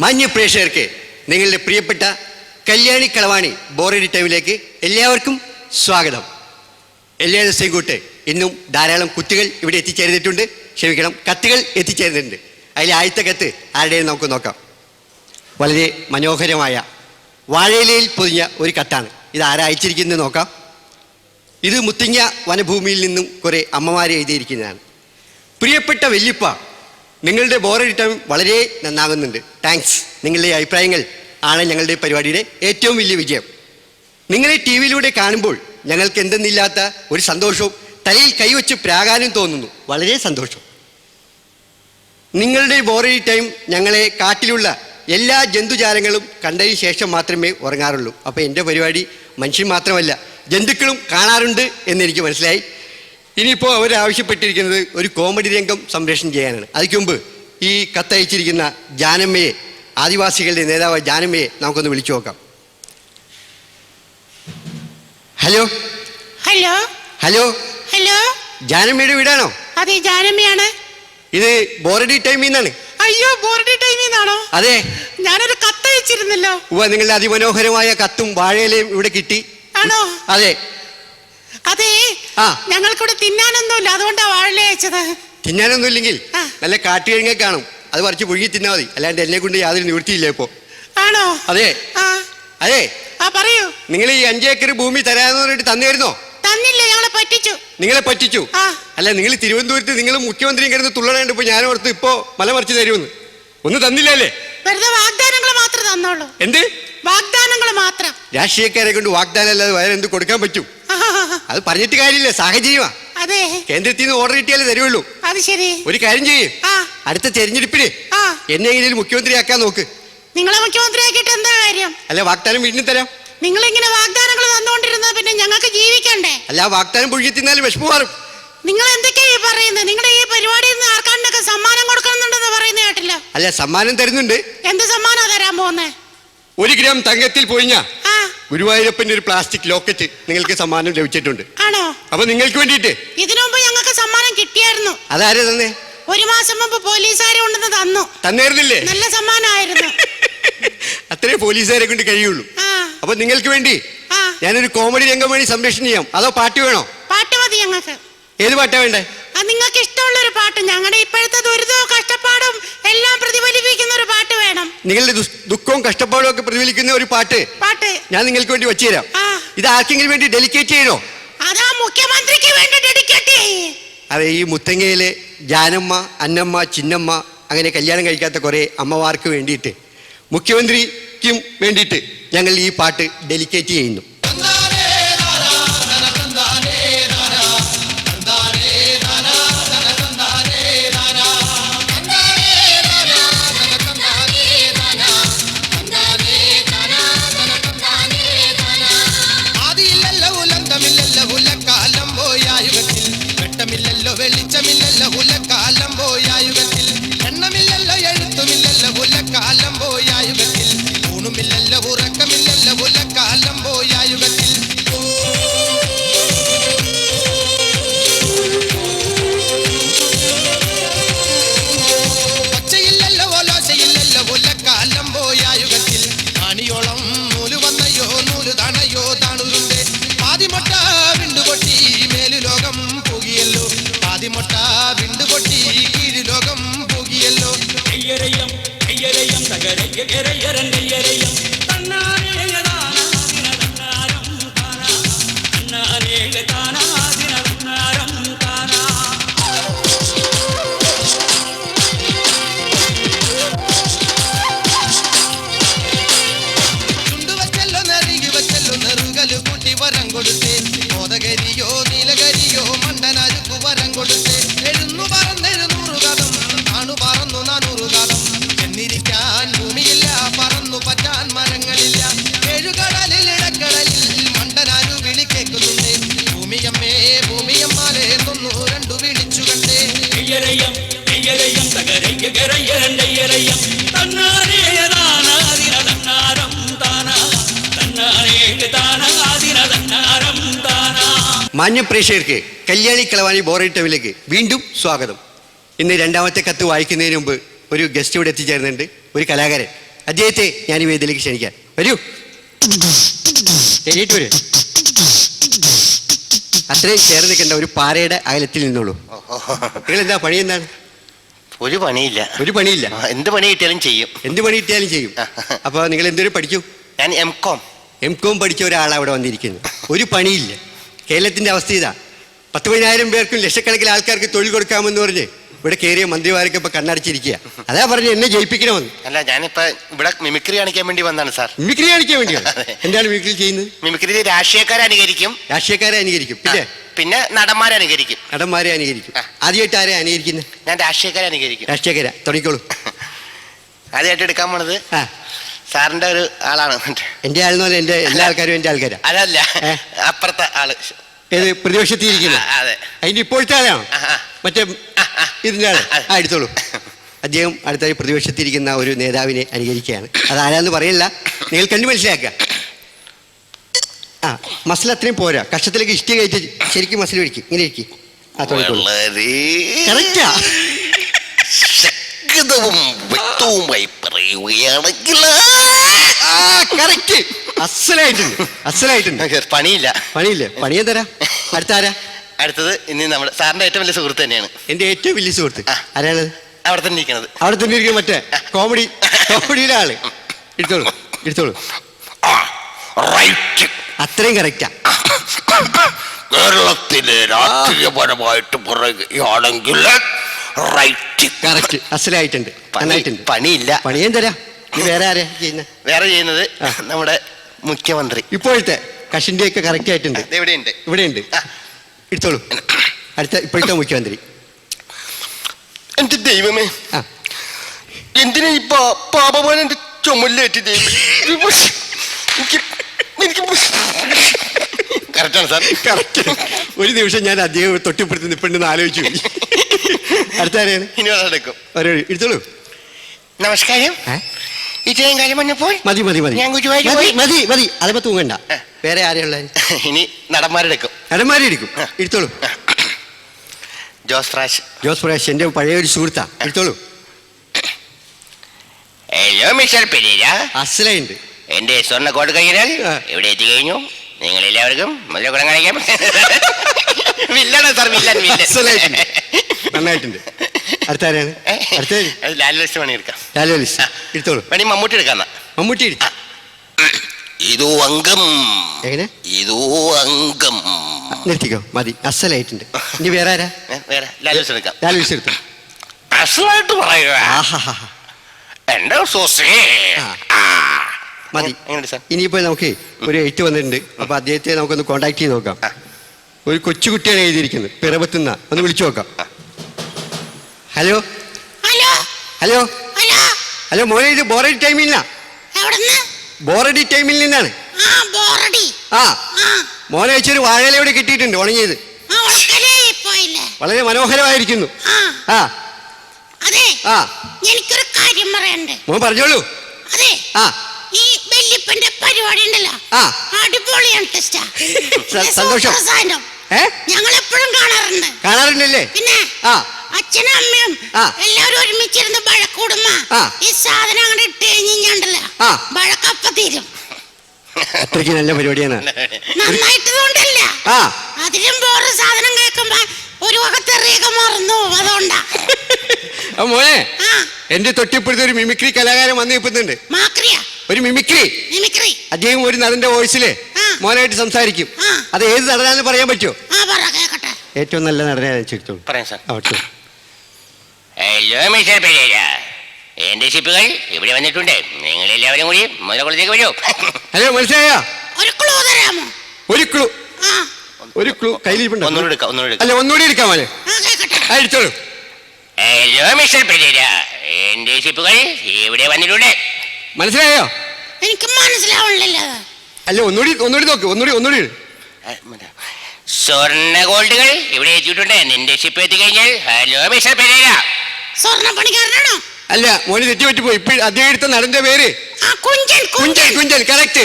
മാന്യ പ്രേക്ഷകർക്ക് നിങ്ങളുടെ പ്രിയപ്പെട്ട കല്യാണി കളവാണി ബോറടി ടൈമിലേക്ക് എല്ലാവർക്കും സ്വാഗതം. എല്ലാ ദിവസവും കൂട്ട് ഇന്നും ധാരാളം കുട്ടികൾ ഇവിടെ എത്തിച്ചേർന്നിട്ടുണ്ട്. ക്ഷമിക്കണം, കത്തുകൾ എത്തിച്ചേർന്നിട്ടുണ്ട്. അതിൽ ആദ്യത്തെ കത്ത് ആരുടെയും നമുക്ക് നോക്കാം. വളരെ മനോഹരമായ വാഴയിലയിൽ പൊതിഞ്ഞ ഒരു കത്താണ്. ഇത് ആരാ അയച്ചിരിക്കുന്നത് നോക്കാം. ഇത് മുത്തിങ്ങ വനഭൂമിയിൽ നിന്നും കുറേ അമ്മമാരെ എഴുതിയിരിക്കുന്നതാണ്. പ്രിയപ്പെട്ട വല്യപ്പ, നിങ്ങളുടെ ബോറടി ടൈം വളരെ നന്നാകുന്നുണ്ട്. താങ്ക്സ്. നിങ്ങളുടെ അഭിപ്രായങ്ങൾ ആണ് ഞങ്ങളുടെ പരിപാടിയുടെ ഏറ്റവും വലിയ വിജയം. നിങ്ങളെ ടി വിയിലൂടെ കാണുമ്പോൾ ഞങ്ങൾക്ക് എന്തെന്നില്ലാത്ത ഒരു സന്തോഷവും തലയിൽ കൈവച്ച് പ്രാകാനും തോന്നുന്നു. വളരെ സന്തോഷം. നിങ്ങളുടെ ബോറടി ടൈം ഞങ്ങളെ കാട്ടിലുള്ള എല്ലാ ജന്തുജാലങ്ങളും കണ്ടതിന് ശേഷം മാത്രമേ ഉറങ്ങാറുള്ളൂ. അപ്പോൾ എൻ്റെ പരിപാടി മനുഷ്യൻ മാത്രമല്ല ജന്തുക്കളും കാണാറുണ്ട് എന്നെനിക്ക് മനസ്സിലായി. ഇനിയിപ്പോൾ അവരാവശ്യപ്പെട്ടിരിക്കുന്നത് ഒരു കോമഡി രംഗം സംപ്രേഷണം ചെയ്യാനാണ്. അതിക്ക് മുമ്പ് ഈ കത്തയച്ചിരിക്കുന്ന ജാനമ്മയെ, ആദിവാസികളുടെ നേതാവ് ജാനമ്മയെ നമുക്കൊന്ന് വിളിച്ചു നോക്കാം. ഹലോ ഹലോ ഹലോ ഹലോ, ജാനമ്മയുടെ വീടാണോ? അതെ, ജാനമ്മയാണ്. ഇത് ബോറടി ടൈമിൽ നിന്നാണ്. അയ്യോ, ബോറടി ടൈമിൽ നിന്നാണോ? അതെ, ഞാനൊരു കത്തയച്ചിരുന്നല്ലോ. നിങ്ങളുടെ അതിമനോഹരമായ കത്തും വാഴയിലയും ഇവിടെ കിട്ടി. ആണോ? അതെ അതെ, ഞങ്ങൾക്കിവിടെ തിന്നാനൊന്നുമില്ല, അതുകൊണ്ടാ വാഴയില അയച്ചത്. തിന്നാനൊന്നും ഇല്ലെങ്കിൽ നല്ല കാട്ടുകിഴങ്ങ കാണും, അത് പറിച്ച് പുഴുങ്ങി തിന്നാ മതി. അല്ലാണ്ട് എന്നെ കൊണ്ട് യാതൊരു നിവൃത്തിയില്ല ഇപ്പോ. ആണോ? അതെ അതെ. പറയൂ. നിങ്ങൾ ഈ 5 ഏക്കർ ഭൂമി തരാന്ന് പറഞ്ഞിട്ട് തന്നായിരുന്നോ? തന്നില്ല, ഞങ്ങളെ പറ്റിച്ചു. നിങ്ങളെ പറ്റിച്ചു? അല്ല, നിങ്ങൾ തിരുവനന്തപുരത്ത് നിങ്ങൾ മുഖ്യമന്ത്രിയും കിടന്ന് തുള്ളണേണ്ട ഇപ്പൊ ഞാൻ ഓർത്ത് ഇപ്പോ മല മറിച്ച് തരുമെന്ന്. ഒന്നും തന്നില്ലല്ലേ? വെറുതെ വാഗ്ദാനങ്ങൾ മാത്രം തന്നോളൂ. എന്ത് വാഗ്ദാനങ്ങൾ മാത്രം? രാഷ്ട്രീയക്കാരെ കൊണ്ട് വാഗ്ദാനം അല്ലാതെ വേറെ എന്ത് കൊടുക്കാൻ പറ്റും? അത് പറഞ്ഞിട്ട് കാര്യമില്ല, സാഹചര്യമാ. അതെ, കേന്ദ്രത്തിൽ നിന്ന് ഓർഡർ കിട്ടിയാലേ തരുള്ളൂ. അത് ശരി. ഒരു കാര്യം ചെയ്യേ, അടുത്ത തെരഞ്ഞെടുപ്പിന് എന്നെങ്കിലും മുഖ്യമന്ത്രിയാക്കാൻ നോക്ക്. നിങ്ങളെ മുഖ്യമന്ത്രിയാക്കിയിട്ട് എന്താ കാര്യം? അല്ല, വാഗ്ദാനം വീണ്ടും തരാം. നിങ്ങൾ ഇങ്ങനെ വാഗ്ദാനങ്ങൾ തന്നുകൊണ്ടിരുന്നത് പിന്നെ ഞങ്ങൾക്ക് ജീവിക്കണ്ടേ? അല്ല, വാഗ്ദാനം പുഴുകി തിന്നാലും വിഷമം മാറും. നിങ്ങൾ എന്തൊക്കെയാ പറയുന്നത്? നിങ്ങളുടെ ഈ പരിപാടിയിൽ നിന്ന് ആർക്കാണ്ടൊക്കെ സമ്മാനം കൊടുക്കുന്നുണ്ടെന്ന് പറയുന്ന കേട്ടില്ല. അല്ല, സമ്മാനം തരുന്നുണ്ട്. എന്ത് സമ്മാനാ തരാൻ പോകുന്നേ? 1 ഗ്രാം തങ്കത്തിൽ പൊഴിഞ്ഞ ഗുരുവായൂരപ്പന്റെ ഒരു പ്ലാസ്റ്റിക് ലോക്കറ്റ് നിങ്ങൾക്ക് സമ്മാനം ലഭിച്ചിട്ടുണ്ട്. ആണോ? അപ്പൊ നിങ്ങൾക്ക് വേണ്ടിട്ട് ഇതിനു മുമ്പ് ഞങ്ങൾക്ക് സമ്മാനം കിട്ടിയായിരുന്നു. അതാരെ തന്നെ? 1 മാസം മുമ്പ് പോലീസുകാരെ കൊണ്ടുവന്ന് തന്നു. തന്നായിരുന്നില്ലേ? നല്ല സമ്മാനമായിരുന്നു. അത്രേ പോലീസുകാരെ കൊണ്ട് കഴിയുള്ളൂ. അപ്പൊ നിങ്ങൾക്ക് വേണ്ടി ഞാനൊരു കോമഡി രംഗം വേണ്ടി സംരക്ഷണം ചെയ്യാം. അതോ പാട്ട് വേണോ? പാട്ട് മതി ഞങ്ങൾക്ക്. ഏത് പാട്ടാ വേണ്ടേ? നിങ്ങൾക്ക് ഇഷ്ടമുള്ള ഒരു പാട്ട്. ഞങ്ങളുടെ ഇപ്പോഴത്തെ ദുരിതവും കഷ്ടപ്പാടും എല്ലാം പ്രതിഫലിപ്പിക്കുന്ന ഒരു പാട്ട് വേണം. നിങ്ങളുടെ ദുഃഖവും കഷ്ടപ്പാടും ഒക്കെ പ്രതിഫലിക്കുന്ന ഒരു പാട്ട് ഞാൻ നിങ്ങൾക്ക് വേണ്ടി വെച്ചു തരാം. ഇത് ആർക്കെങ്കിലും വേണ്ടി ഡെഡിക്കേറ്റ് ചെയ്യണോ? അതാ മുഖ്യമന്ത്രിക്ക് വേണ്ടി ഡെഡിക്കേറ്റ് ചെയ്യേ. അതെ, ഈ മുത്തങ്ങയിലെ ജാനമ്മ, അന്നമ്മ, ചിന്നമ്മ അങ്ങനെ കല്യാണം കഴിക്കാത്ത കുറെ അമ്മമാർക്ക് വേണ്ടിയിട്ട്, മുഖ്യമന്ത്രിക്കും വേണ്ടിയിട്ട് ഞങ്ങൾ ഈ പാട്ട് ഡെഡിക്കേറ്റ് ചെയ്യുന്നു. വെളിച്ചമില്ലല്ലോ ഉലക്കാലം പോയായുഗത്തിൽ, എണ്ണമില്ലല്ലോ എഴുത്തുമില്ലല്ലോ ഉലക്കാലം പോയായുഗത്തിൽ, ഊണുമില്ലല്ലോ ഉറക്കമില്ലല്ലോ ഉലക്കാലം പോയായുഗത്തിൽ. ഒച്ചയില്ലല്ലോ ഓലോശയില്ലല്ലോ ഉലക്കാലം പോയായുഗത്തിൽ, ആണിയോളം നൂല് വന്നയോ നൂല് തണയോ താണുരുണ്ട്, പാതിമൊട്ട വിണ്ടുപൊട്ടി മേലു ലോകം പോകിയല്ലോ, പാതിമൊട്ട വിണ്ടുപൊട്ടി കീഴ് ലോകം പോകിയല്ലോ. ചുണ്ടുവച്ചല്ലോ നെറുകി വച്ചല്ലോ നെറുകല് കൂട്ടി വരം കൊടുത്തേ, മോദകരിയോ നീലകരിയോ മണ്ടനരുക്കു വരം കൊടുത്തേ, എഴുന്നു പറന്നെഴുന്നൂറ് കഥം താണു പറന്നു 400 കഥം, എന്നിരിക്കാൻ ഭൂമിയില്ല പറന്നു പറ്റാൻ മരങ്ങളില്ല, ഏഴുകടലിൽ ഇടക്കടലിൽ മണ്ടനാരു വിളി കേൾക്കുന്നുണ്ട്, ഭൂമിയമ്മേ ഭൂമിയമ്മാലെ 102 വിളിച്ചു കണ്ടേ. മാന്യ പ്രേക്ഷകർക്ക് കല്യാണി കളവാണി ബോറടി ടൈമിലേക്ക് വീണ്ടും സ്വാഗതം. ഇന്ന് രണ്ടാമത്തെ കത്ത് വായിക്കുന്നതിന് മുമ്പ് ഒരു ഗസ്റ്റ് ഇവിടെ എത്തിച്ചേർന്നുണ്ട്, ഒരു കലാകാരൻ. അദ്ദേഹത്തെ ഞാൻ ഈ വേദിയിലേക്ക് ക്ഷണിക്കാം. വരൂ, ശരിയിട്ട് വരൂ. അത്രയും ചേർന്ന് നിൽക്കേണ്ട ഒരു പാറയുടെ അകലത്തിൽ നിന്നോളൂ. നിങ്ങൾ എന്താ പണി? എന്താണ്? ഒരു പണിയില്ല. ഒരു പണിയില്ല. എന്ത് പണി കിട്ടിയാലും ചെയ്യും. എന്ത് പണി കിട്ടിയാലും ചെയ്യും. അപ്പൊ നിങ്ങൾ എന്തൊരു പഠിക്കൂ? ഞാൻ എം.കോം പഠിച്ച ഒരാൾ അവിടെ വന്നിരിക്കുന്നു. ഒരു പണിയില്ല. കേരളത്തിന്റെ അവസ്ഥ ഇതാ. 10,000 പേർക്കും ലക്ഷക്കണക്കിന് ആൾക്കാർക്ക് തൊഴിൽ കൊടുക്കാമെന്ന് പറഞ്ഞ് ഇവിടെ കയറിയ മന്ത്രിമാരൊക്കെ ഇപ്പൊ കണ്ണടച്ചിരിക്കുക. അതാ പറഞ്ഞ് എന്നെ ജയിപ്പിക്കണമെന്ന്. അല്ല, ഞാനിപ്പോ ഇവിടെ മിമിക്രി കാണിക്കാൻ വേണ്ടി വന്നാണ് സാർ. മിമിക്രി കാണിക്കാൻ വേണ്ടിയാണ്? എന്താണ് മിമിക്രി ചെയ്യുന്നത്? മിമിക്രി രാഷ്ട്രീയക്കാരെ അനുകരിക്കും. രാഷ്ട്രീയക്കാരെ അനുകരിക്കും. പിന്നെ നടന്മാരെ അനുകരിക്കും. നടന്മാരെ അനുകരിക്കും. ആദ്യമായിട്ട് ആരെ അനുകരിക്കുന്നത്? ഞാൻ രാഷ്ട്രീയക്കാരെ അനുകരിക്കും. രാഷ്ട്രീയക്കാരാ? തുടങ്ങിക്കോളൂ. ആദ്യമായിട്ട് എടുക്കാൻ പോണത് സാറിന്റെ ഒരു ആളാണ്. എന്റെ ആളെന്ന് പറഞ്ഞാൽ എന്റെ എല്ലാ ആൾക്കാരും എന്റെ ആൾക്കാരാ. അതല്ല, അപ്പുറത്തെ ആള്. ഏത്? പ്രതിപക്ഷത്തിരിക്കുന്നത്? അതെ. അതിന്റെ ഇപ്പോഴത്തെ ആളാണോ? മറ്റേ ഇതിന്റെ ആള്? എടുത്തോളൂ. അദ്ദേഹം അടുത്തായി പ്രതിപക്ഷത്തിരിക്കുന്ന ഒരു നേതാവിനെ അനുകരിക്കുകയാണ്. അതാരാന്ന് പറയില്ല, നിങ്ങൾ കണ്ടു മനസ്സിലാക്കുക. മസിൽ അത്രയും പോരാ. കഷ്ടത്തിലേക്ക് ഇഷ്ടി കയറ്റി ശരിക്കും മസിൽ പിടിക്കും. ഇങ്ങനെ ഇരിക്കും. കറക്റ്റാ. വ്യക്തവുമായി പറയുകയാണെങ്കിൽ കറക്റ്റ്. അസലായിട്ടുണ്ട്, അസലായിട്ടുണ്ട്. പണിയില്ല. പണിയെ തരാം. അടുത്താരാ? അടുത്തത് ഇനി നമ്മുടെ സാറിന്റെ ഏറ്റവും വലിയ സുഹൃത്ത് തന്നെയാണ്. എന്റെ ഏറ്റവും വലിയ സുഹൃത്ത് ആരാണ്? അവിടെ തന്നെ ഇരിക്കുന്നത്. അവിടെ തന്നെ ഇരിക്കുന്നത് മറ്റേ കോമഡിയിലെ ആള്. എടുത്തോളൂ. അത്രയും കറക്റ്റാ. കേരളത്തിലെ രാഷ്ട്രീയപരമായിട്ട് പറയുകയാണെങ്കിൽ കറക്റ്റ്. അസലായിട്ടുണ്ട്, നന്നായിട്ടുണ്ട്. പണിയില്ല. പണിയും തരാം. വേറെ ആരെയാ ചെയ്യുന്നത്? വേറെ ചെയ്യുന്നത് നമ്മുടെ മുഖ്യമന്ത്രി. ഇപ്പോഴത്തെ കഷിന്റെ ഒക്കെ കറക്റ്റ് ആയിട്ടുണ്ട്. ഇവിടെയുണ്ട്. എടുത്തോളൂ. അടുത്ത ഇപ്പോഴത്തെ മുഖ്യമന്ത്രി. എന്റെ ദൈവമേ, എന്തിനാ ഈ പാപമാണ് എന്റെ ചുമലിലേറ്റ്? കറക്റ്റാണ് സാർ. കറക്റ്റ്. ഒരു നിമിഷം ഞാൻ അദ്ദേഹം തൊട്ടിപ്പുറത്ത് നിൽപ്പുണ്ടെന്ന് ആലോചിച്ചു. അടുത്ത ആരെയാണ്? ഇനി എടുക്കും. എടുത്തോളൂ. നമസ്കാരം. ഇത്രയും കാര്യം വന്നപ്പോൾ മതി. മതി. അതിപ്പോ തൂങ്ങണ്ട. വേറെ ആരെയുള്ള? ഇനി നടന്മാരെടുക്കും. എടുത്തോളൂ. ജോസ് പ്രാശ് എന്റെ പഴയ ഒരു സുഹൃത്താ. എടുത്തോളൂ. Hello mister Perera. അസലുണ്ട്. എന്റെ സ്വർണ്ണ കോട്ട് കയ്യിലാൽ ഇവിടെ എത്തിക്കഴിഞ്ഞു. നിങ്ങൾ എല്ലാവർക്കും മുതലക്കുടം കാണിക്കാം. വില്ലാണ് സാർ, വില്ലൻ. നന്നായിട്ടുണ്ട്. അടുത്ത ആരാണ്? ലാലുലിസ്റ്റ് പണി എടുക്കാം. എടുത്തോളൂ. വേണി മമ്മൂട്ടി എടുക്കാം. മമ്മൂട്ടി എടുക്കാം. ഇതോ അംഗം. എങ്ങനെ? ഇതോ അംഗം. നിർത്തിക്കോ. മതി. അസലായിട്ടുണ്ട്. ഇനി വേറെ ആരാ? വേറെ ലാലുലിസ്റ്റ് എടുക്കാം. എടുത്തു. അസലായിട്ട് പറയുക. എന്റെ മതി. ഇനിയിപ്പോ നമുക്ക് ഒരു എഴുത്ത് വന്നിട്ടുണ്ട്. അപ്പൊ അദ്ദേഹത്തെ നമുക്കൊന്ന് കോണ്ടാക്ട് ചെയ്ത് നോക്കാം. ഒരു കൊച്ചുകുട്ടിയാണ് എഴുതിയിരിക്കുന്നത്. പിറവത്തുന്ന. ഒന്ന് വിളിച്ചു നോക്കാം. ഹലോ. മോനെ, ഇത് ബോറടി ടൈമിൽ നിന്നാണ്. മോനെ വെച്ചൊരു വാഴയില ഇവിടെ കിട്ടിയിട്ടുണ്ട്, ഉണങ്ങിയത്. വളരെ മനോഹരമായിരിക്കുന്നു. എനിക്കൊരു കാര്യം പറയണ്ടേ? മോൻ പറഞ്ഞോളൂ. ഈ വല്യപ്പന്റെ പരിപാടി ഉണ്ടല്ലോ, അടിപൊളിയാണ്. സന്തോഷം. ഞങ്ങൾ എപ്പോഴും കാണാറുണ്ടല്ലേ? പിന്നെ അച്ഛനും അമ്മയും എല്ലാവരും ഒരുമിച്ചിരുന്ന് വഴക്കൂടുമ്പോ ഈ സാധനം അങ്ങോട്ട് ഇട്ട് കഴിഞ്ഞിട്ടുണ്ടല്ലോ, വഴക്കപ്പ തീരും. അത്രയ്ക്ക് നല്ല പരിപാടിയാണ്. നന്നായിട്ടതുകൊണ്ടല്ല, അതിലും വേറെ സാധനം കേൾക്കുമ്പോ ഒരു വകത്തെറിയൊക്കെ മറന്നു. അതുകൊണ്ടാ. മോനെ, എന്റെ തൊട്ടിപ്പുറത്ത് ഒരു മിമിക്രി കലാകാരൻ വന്നു നിൽക്കുന്നുണ്ട്. ഒരു മിമിക്രി. അദ്ദേഹം ഒരു നടന്റെ വോയിസില് മോനായിട്ട് സംസാരിക്കും. അത് ഏത് നടനാന്ന് പറയാൻ പറ്റുമോ? ഏറ്റവും നല്ല നടനെ ചോദിച്ചോളൂ. ഹലോ മിസ്റ്റർ പെരേര, എന്റെ ഷിപ്പുകൾ ഇവിടെ വന്നിട്ടുണ്ട്. നിങ്ങൾ എല്ലാവരും കൂടി മുതലക്കുളത്തേക്ക് വരൂ. ഹലോ, മനസ്സിലായോ? ഒരു ക്ലൂ കയ്യിലിരിപ്പുണ്ട്. ഒന്നുകൂടി എടുക്കാം മോനെ. എടുത്തോളൂ. ഹലോ മിസ്റ്റർ പെരേര, എന്റെ ഷിപ്പുകൾ ഇവിടെ വന്നിട്ടുണ്ട്. മനസ്സിലായോ? എനിക്ക് മനസ്സിലാവണില്ല. അല്ല, ഒന്നുകൂടി നോക്ക്. ഒന്നുകൂടി. സ്വർണ്ണ ഗോൾഡുകൾ ഇവിടെ എത്തിയിട്ടുണ്ട്. നിന്റെ ഷിപ്പ് എത്തിക്കഴിഞ്ഞാൽ ഹലോ മിസ്റ്റർ പെരേര. സ്വർണ്ണ പണിക്കാരനാണോ? അല്ല, മോന് തെറ്റുപറ്റിപ്പോയി. ഇപ്പോൾ അദ്ദേഹം എടുത്ത നടന്റെ പേര് കുഞ്ചൻ. കറക്റ്റ്.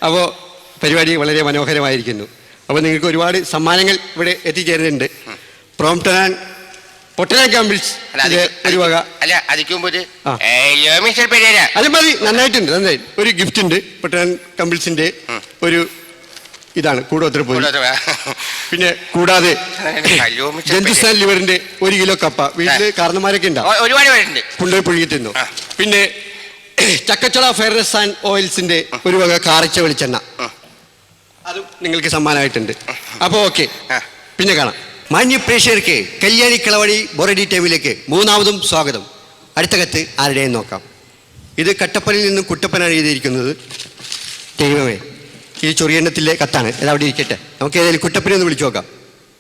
അപ്പോ പരിപാടി വളരെ മനോഹരമായിരിക്കുന്നു. അപ്പോൾ നിങ്ങൾക്ക് ഒരുപാട് സമ്മാനങ്ങൾ ഇവിടെ എത്തിച്ചേരുന്നുണ്ട്. പ്രോംപ്റ്റൻ പൊട്ടനാൻ കമ്പിൾസ് ഒരു വക. അല്ല അതിക്ക് മുമ്പ് ആ. മിസ്റ്റർ പെരേര അത് മതി, നന്നായിട്ടുണ്ട്, നന്നായിട്ട്. ഒരു ഗിഫ്റ്റ് ഉണ്ട് പൊട്ടനാൻ കമ്പിൾസിന്റെ ഒരു ഇതാണ് കൂടോത്ര പോയി. പിന്നെ കൂടാതെ അയ്യോ, മിസ്റ്റർ ജന്തുസ്ഥാൻ ലിവറിന്റെ 1 കിലോ കപ്പ വീട്ടില് കാരണന്മാരൊക്കെ ഉണ്ടാവും, ഒരുപാട് പേരുണ്ട്. കൊണ്ടുപോയി പുഴുങ്ങി തിന്നു. പിന്നെ ചക്കച്ചോള ഫെയർനെസ് ആൻഡ് ഓയിൽസിന്റെ ഒരു വക കാരച്ച വെളിച്ചെണ്ണ, അതും നിങ്ങൾക്ക് സമ്മാനമായിട്ടുണ്ട്. അപ്പോൾ ഓക്കെ, പിന്നെ കാണാം. മാന്യ പ്രേക്ഷകർക്ക് കല്യാണി കളവടി ബോറഡി ടൈമിലേക്ക് മൂന്നാമതും സ്വാഗതം. അടുത്ത കത്ത് ആരുടെയും നോക്കാം. ഇത് കട്ടപ്പനയിൽ നിന്നും കുട്ടപ്പനാണ് എഴുതിയിരിക്കുന്നത്. ദൈവമേ, ഈ ചൊറിയെണ്ണത്തിലെ കത്താണ്. അത് അവിടെ ഇരിക്കട്ടെ, നമുക്ക് ഏതായാലും കുട്ടപ്പനെ ഒന്ന് വിളിച്ചു നോക്കാം.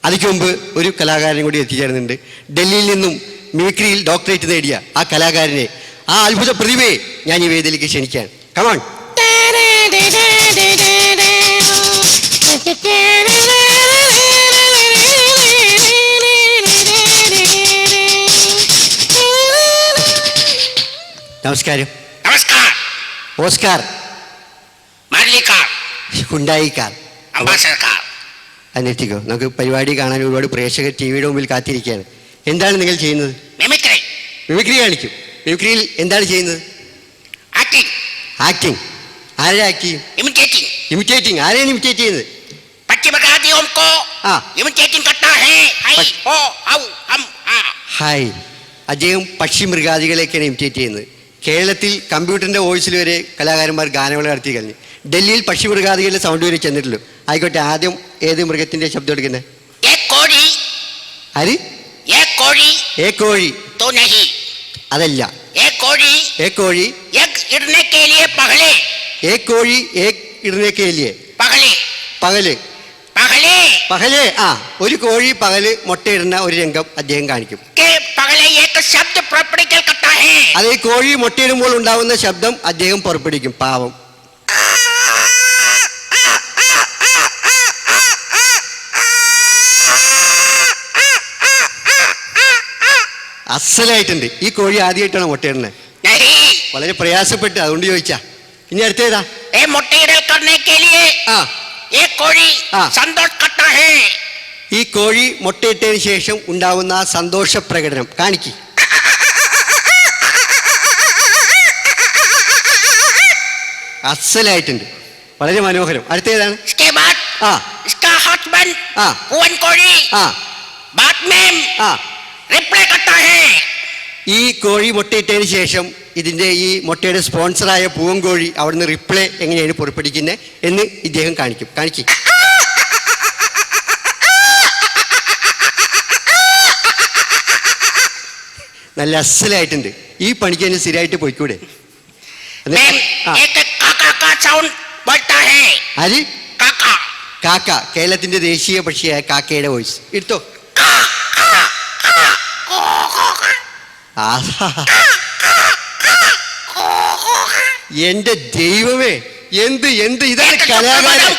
അതിക്ക് മുമ്പ് ഒരു കലാകാരൻ കൂടി എത്തിച്ചേരുന്നുണ്ട്. ഡൽഹിയിൽ നിന്നും മിമിക്രിയിൽ ഡോക്ടറേറ്റ് നേടിയ ആ കലാകാരനെ, ആ അത്ഭുത പ്രതിഭയെ ഞാൻ ഈ വേദിയിലേക്ക് ക്ഷണിക്കാൻ. കമോൺ. നമസ്കാരം. നമസ്കാരം. ഓസ്കാർ, മാലിക്കാർ, ഹുണ്ടായിക്കാർ, അംബാസഡർക്കാർ. അന്വേഷിക്കോ. നമുക്ക് പരിപാടി കാണാൻ ഒരുപാട് പ്രേക്ഷകർ ടി വിയുടെ മുമ്പിൽ കാത്തിരിക്കുകയാണ്. എന്താണ് നിങ്ങൾ ചെയ്യുന്നത്? മിമിക്രി. മിമിക്രി കാണിക്കും. മിമിക്രിയിൽ എന്താണ് ചെയ്യുന്നത്? ആക്ടിംഗ്. ആക്ടിങ്. ആരെ ആക്ട് ചെയ്യും? ഇമിറ്റേറ്റിംഗ്. ഇമിറ്റേറ്റിംഗ്. ആരെയാണ് ഇമിറ്റേറ്റ് ചെയ്യുന്നത്? पश्चिमघातियों को इमिटेटिंग करता है. हाय हो हाउ हम ഹായ്. അദ്ദേഹം പക്ഷിമൃഗാദികളെയൊക്കെയാണ് ഇമിറ്റേറ്റ് ചെയ്യുന്നത്. കേരളത്തിൽ കമ്പ്യൂട്ടറിൻ്റെ വോയിസിൽ വരെ കലാകാരന്മാർ ഗാനങ്ങൾ നടത്തി കഴിഞ്ഞു. ഡൽഹിയിൽ പക്ഷിമൃഗാദികളുടെ സൗണ്ട് വരെ ചെന്നിട്ടുള്ളൂ. ആയിക്കോട്ടെ, ആദ്യം ഏത് മൃഗത്തിൻ്റെ ശബ്ദം എടുക്കുന്നത്? ആര്? ഏ കോഴി. അതല്ല. ഏ കോഴി ഏ കോഴി ഇടുന്നേക്കേ പകല്. പകല്. ആ, ഒരു കോഴി പകല് മുട്ടയിടുന്ന ഒരു രംഗം അദ്ദേഹം കാണിക്കും. അത് ഈ കോഴി മുട്ടയിടുമ്പോൾ ഉണ്ടാവുന്ന ശബ്ദം അദ്ദേഹം പുറപ്പെടുവിക്കും. പാവം. അസലായിട്ടുണ്ട്. ഈ കോഴി ആദ്യമായിട്ടാണ് മുട്ടയിടുന്നത്. വളരെ പ്രയാസപ്പെട്ട്, അതുകൊണ്ട് ചോദിച്ചാ. ഇനി അടുത്തേതാ? ഈ കോഴി മുട്ടയിട്ടതിന് ശേഷം ഉണ്ടാവുന്ന ആ സന്തോഷ പ്രകടനം കാണിക്കും. അസലായിട്ടുണ്ട്, വളരെ മനോഹരം. അടുത്തേതാണ്? ഈ കോഴി മുട്ടയിട്ടതിന് ശേഷം ഇതിൻ്റെ ഈ മുട്ടയുടെ സ്പോൺസറായ പൂവൻ കോഴി അവിടുന്ന് റിപ്ലൈ എങ്ങനെയാണ് പുറപ്പെടുവിക്കുന്നത് എന്ന് ഇദ്ദേഹം കാണിക്കും. നല്ല അസലായിട്ടുണ്ട്. ഈ പണിക്ക് തന്നെ സ്ഥിരമായിട്ട് പോയിക്കൂടെ? ആര്? കാക്ക. കേരളത്തിന്റെ ദേശീയ പക്ഷിയായ കാക്കയുടെ വോയിസ് എടുത്തോ. എന്റെ ദൈവമേ, എന്ത് ഇതാണ് കലാകാരൻ.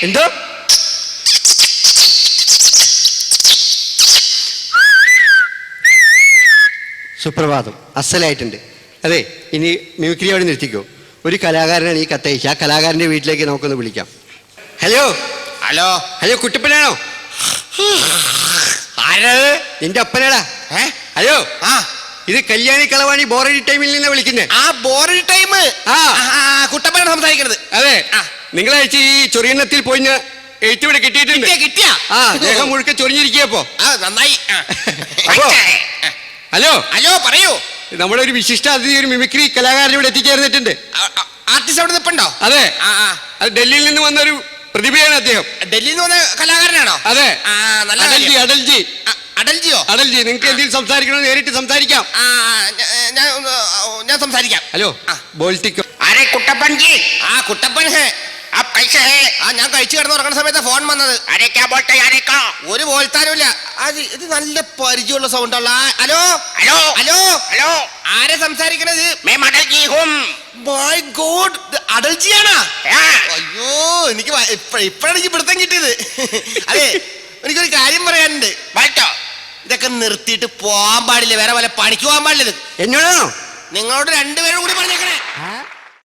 എന്തോ? സുപ്രഭാതം. അസലായിട്ടുണ്ട്. അതെ, ഇനി മിമിക്രി അവിടെ നിർത്തിക്കോ. ഒരു കലാകാരനാണ് ഈ കത്തയച്ച. ആ കലാകാരന്റെ വീട്ടിലേക്ക് നമുക്കൊന്ന് വിളിക്കാം. ഹലോ. കുട്ടപ്പനാണോ? ആരത്? നിന്റെ അപ്പനാടാ. ഹലോ. ഇത് കല്യാണി കളവാണി ബോറഡി ടൈമിൽ നിന്ന് വിളിക്കുന്നത്. ആ ബോറഡി ടൈം കുട്ടപ്പനാണ് സംസാരിക്കുന്നത്. അതെ, നിങ്ങളയച്ച ഈ ചൊറിയണ്ണത്തിൽ പോയി എഴുത്ത് ഇവിടെ കിട്ടിയിട്ടുണ്ട്. ദേഹം മുഴുക്കെ ചൊറിഞ്ഞിരിക്കപ്പോ. നന്നായി. ഹലോ പറയൂ. നമ്മുടെ ഒരു വിശിഷ്ട അതിഥി, ഒരു മിമിക്രി കലാകാരൻ ഇവിടെ എത്തിച്ചേർന്നിട്ടുണ്ട്. ആർട്ടിസ്റ്റ് അവിടെ നിൽപ്പുണ്ടോ? അതെ, അത് ഡൽഹിയിൽ നിന്ന് വന്ന ഒരു പ്രതിഭയാണ് അദ്ദേഹം. ഡൽഹിയിൽ നിന്ന് വന്ന കലാകാരനാണോ? അതെ. അടൽജിയോ? നിങ്ങൾക്ക് എന്തെങ്കിലും സംസാരിക്കണോ? നേരിട്ട് സംസാരിക്കാം. ഞാൻ സംസാരിക്കാം. ഹലോ, ബോൾട്ടിക്കോ. കുട്ടപ്പൻ ജി. കുട്ടപ്പൻ ഹേ. ഞാൻ കഴിച്ചു കിടന്ന് ഉറങ്ങുന്ന സമയത്ത് ഫോൺ വന്നത്. ഒരു ബോൾത്താനുമില്ല. ഇത് നല്ല പരിചയമുള്ള സൗണ്ട് ഉള്ള. ഹലോ. ആരെ സംസാരിക്കണത്? My God, അടൽജിയാണോ? അയ്യോ, എനിക്ക് ഇപ്പഴാണ് എനിക്ക് പിടുത്തം കിട്ടിയത്. അതെ, എനിക്കൊരു കാര്യം പറയാനുണ്ട്. ഇതൊക്കെ നിർത്തിയിട്ട് പോവാൻ പാടില്ല, വേറെ വല്ല പണിക്ക് പോകാൻ പാടില്ല. എന്നോടാണോ? നിങ്ങളോട് രണ്ടുപേരും കൂടി പറഞ്ഞേക്കണേ.